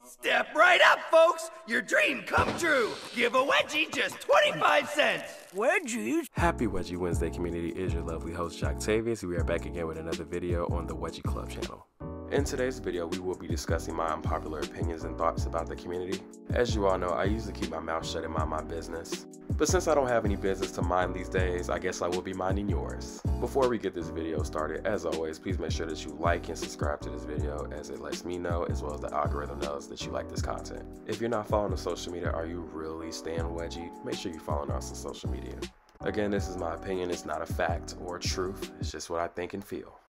Step right up, folks! Your dream come true! Give a wedgie just 25 cents! Wedgies? Happy Wedgie Wednesday, community. Is your lovely host, Octavius. We are back again with another video on the Wedgie Club channel. In today's video, we will be discussing my unpopular opinions and thoughts about the community. As you all know, I usually keep my mouth shut and mind my business. But since I don't have any business to mind these days, I guess I will be minding yours. Before we get this video started, as always, please make sure that you like and subscribe to this video, as it lets me know, as well as the algorithm knows, that you like this content. If you're not following the social media, are you really staying wedgie? Make sure you're following us on social media. Again, this is my opinion. It's not a fact or truth. It's just what I think and feel.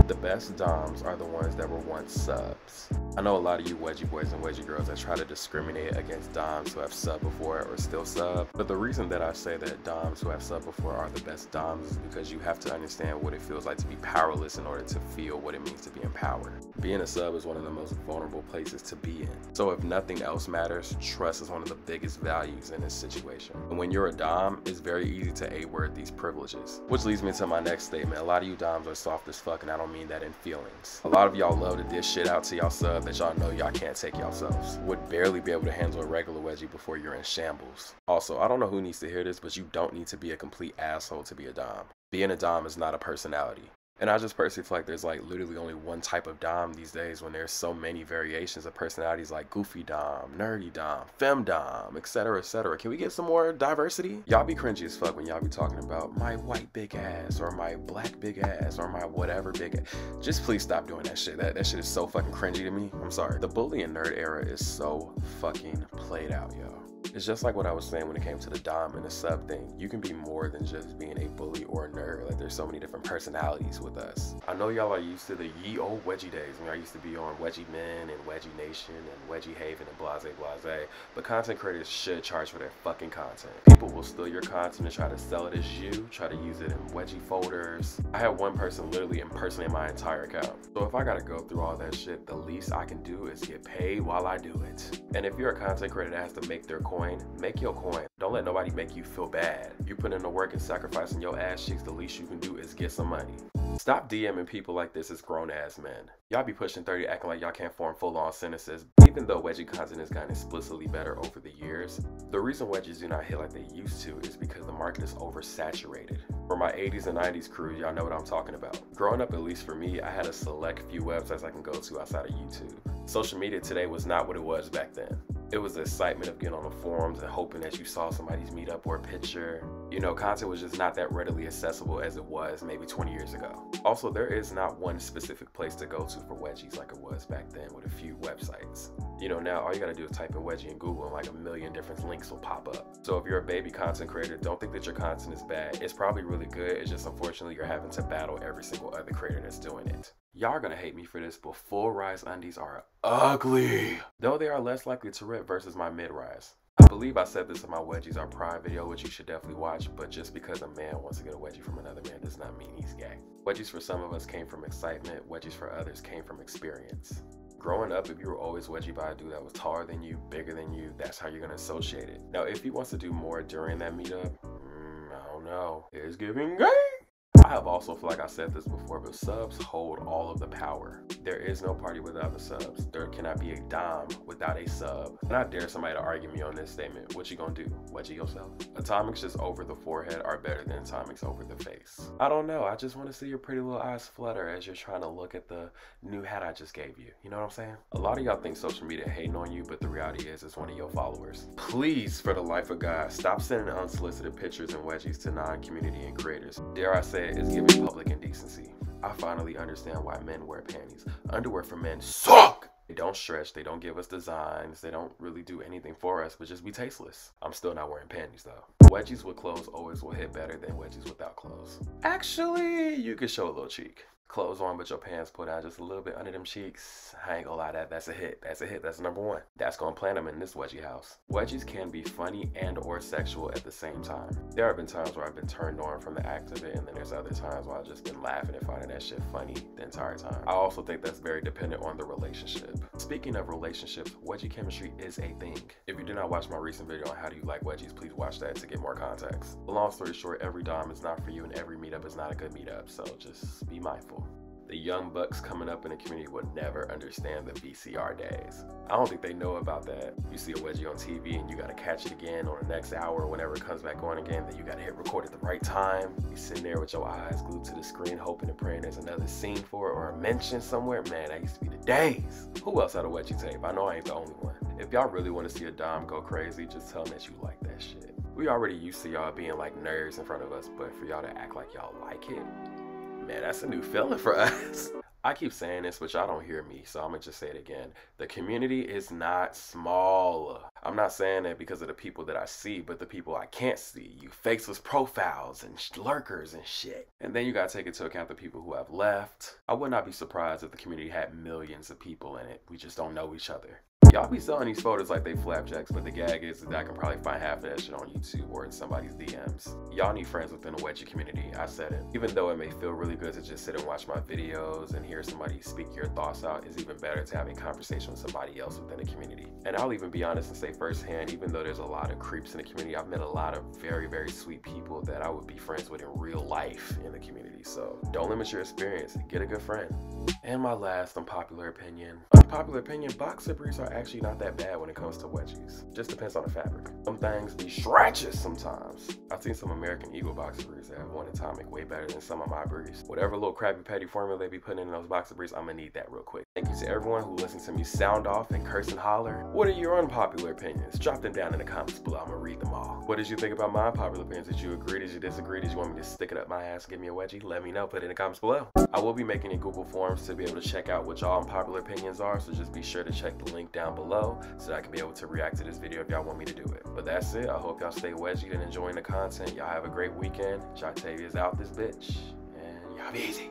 The best doms are the ones that were once subs. I know a lot of you wedgie boys and wedgie girls that try to discriminate against doms who have subbed before or still sub, but the reason that I say that doms who have subbed before are the best doms is because you have to understand what it feels like to be powerless in order to feel what it means to be empowered. Being a sub is one of the most vulnerable places to be in. So if nothing else matters, trust is one of the biggest values in this situation. And when you're a dom, it's very easy to A-word these privileges. Which leads me to my next statement. A lot of you doms are soft as fuck, and I don't mean that in feelings. A lot of y'all love to dish shit out to y'all sub that y'all know y'all can't take yourselves. Would barely be able to handle a regular wedgie before you're in shambles. Also, I don't know who needs to hear this, but you don't need to be a complete asshole to be a dom. Being a dom is not a personality. And I just personally feel like there's like literally only one type of dom these days when there's so many variations of personalities like goofy dom, nerdy dom, femme dom, etc, etc. Can we get some more diversity? Y'all be cringy as fuck when y'all be talking about my white big ass or my black big ass or my whatever big ass. Just please stop doing that shit. That shit is so fucking cringy to me. I'm sorry. The bully and nerd era is so fucking played out, yo. It's just like what I was saying when it came to the dom and the sub thing. You can be more than just being a bully or a nerd. Like, there's so many different personalities with us. I know y'all are used to the ye old wedgie days when I used to be on Wedgie Men and Wedgie Nation and Wedgie Haven and blase blase, but content creators should charge for their fucking content. People will steal your content and try to sell it as you, try to use it in wedgie folders. I had one person literally impersonate my entire account. So if I gotta go through all that shit, the least I can do is get paid while I do it. And if you're a content creator that has to make their coin, make your coin. Don't let nobody make you feel bad. You put in the work and sacrificing your ass cheeks, the least you can do is get some money. Stop DMing people like this as grown-ass men. Y'all be pushing 30 acting like y'all can't form full-on sentences. Even though wedgie content has gotten explicitly better over the years, the reason wedgies do not hit like they used to is because the market is oversaturated. For my 80s and 90s crew, y'all know what I'm talking about. Growing up, at least for me, I had a select few websites I can go to outside of YouTube. Social media today was not what it was back then. It was the excitement of getting on the forums and hoping that you saw somebody's meetup or a picture. You know, content was just not that readily accessible as it was maybe 20 years ago. Also, there is not one specific place to go to for wedgies like it was back then with a few websites. You know, now all you gotta do is type in wedgie in Google and like a million different links will pop up. So if you're a baby content creator, don't think that your content is bad. It's probably really good. It's just unfortunately you're having to battle every single other creator that's doing it. Y'all are gonna hate me for this, but full rise undies are ugly. Though they are less likely to rip versus my mid-rise. I believe I said this in my Wedgies Are Pride video, which you should definitely watch, but just because a man wants to get a wedgie from another man does not mean he's gay. Wedgies for some of us came from excitement, wedgies for others came from experience. Growing up, if you were always wedgie by a dude that was taller than you, bigger than you, that's how you're gonna associate it. Now, if he wants to do more during that meetup, I don't know. It's giving gay. I have also feel like I said this before, but subs hold all of the power. There is no party without the subs. There cannot be a dom without a sub. And I dare somebody to argue me on this statement. What you gonna do? Wedgie yourself? Atomics just over the forehead are better than atomics over the face. I don't know. I just want to see your pretty little eyes flutter as you're trying to look at the new hat I just gave you. You know what I'm saying? A lot of y'all think social media hating on you, but the reality is it's one of your followers. Please, for the life of God, stop sending unsolicited pictures and wedgies to non-community and creators. Dare I say it, is giving public indecency. I finally understand why men wear panties. Underwear for men suck! They don't stretch, they don't give us designs, they don't really do anything for us, but just be tasteless. I'm still not wearing panties though. Wedgies with clothes always will hit better than wedgies without clothes. Actually, you could show a little cheek. Clothes on, but your pants pulled down just a little bit under them cheeks. I ain't gonna lie, that's a hit. That's a hit. That's number one. That's gonna plant them in this wedgie house. Wedgies can be funny and or sexual at the same time. There have been times where I've been turned on from the act of it, and then there's other times where I've just been laughing and finding that shit funny the entire time. I also think that's very dependent on the relationship. Speaking of relationships, wedgie chemistry is a thing. If you did not watch my recent video on how do you like wedgies, please watch that to get more context. Long story short, every dom is not for you and every meetup is not a good meetup, so just be mindful. The young bucks coming up in the community will never understand the VCR days. I don't think they know about that. You see a wedgie on TV and you gotta catch it again on the next hour whenever it comes back on again, then you gotta hit record at the right time. You sitting there with your eyes glued to the screen hoping and praying there's another scene for it or a mention somewhere. Man, that used to be the days. Who else had a wedgie tape? I know I ain't the only one. If y'all really want to see a dom go crazy, just tell them that you like that shit. We already used to y'all being like nerds in front of us, but for y'all to act like y'all like it, man, that's a new feeling for us. I keep saying this, but y'all don't hear me, so I'm gonna just say it again. The community is not small. I'm not saying that because of the people that I see, but the people I can't see. You fakes with profiles and lurkers and shit. And then you gotta take into account the people who have left. I would not be surprised if the community had millions of people in it. We just don't know each other. Y'all be selling these photos like they flapjacks, but the gag is that I can probably find half of that shit on YouTube or in somebody's DMs. Y'all need friends within the wedgie community, I said it. Even though it may feel really good to just sit and watch my videos and hear somebody speak your thoughts out, it's even better to have a conversation with somebody else within the community. And I'll even be honest and say firsthand, even though there's a lot of creeps in the community, I've met a lot of very, very sweet people that I would be friends with in real life in the community. So don't limit your experience, get a good friend. And my last unpopular opinion. Unpopular opinion, boxer briefs are actually not that bad when it comes to wedgies. Just depends on the fabric. Some things be stretches sometimes. I've seen some American Eagle boxer briefs that have one atomic way better than some of my briefs. Whatever little crappy petty formula they be putting in those boxer briefs, I'm gonna need that real quick. Thank you to everyone who listens to me sound off and curse and holler. What are your unpopular opinions? Drop them down in the comments below. I'm gonna read them all. What did you think about my unpopular opinions? Did you agree? Did you disagree? Did you want me to stick it up my ass and give me a wedgie? Let me know. Put it in the comments below. I will be making a Google Forms to be able to check out what y'all unpopular opinions are, so just be sure to check the link down below so that I can be able to react to this video if y'all want me to do it. But that's it. I hope y'all stay wedgie and enjoying the content. Y'all have a great weekend. Jatavia's out this bitch, and y'all be easy.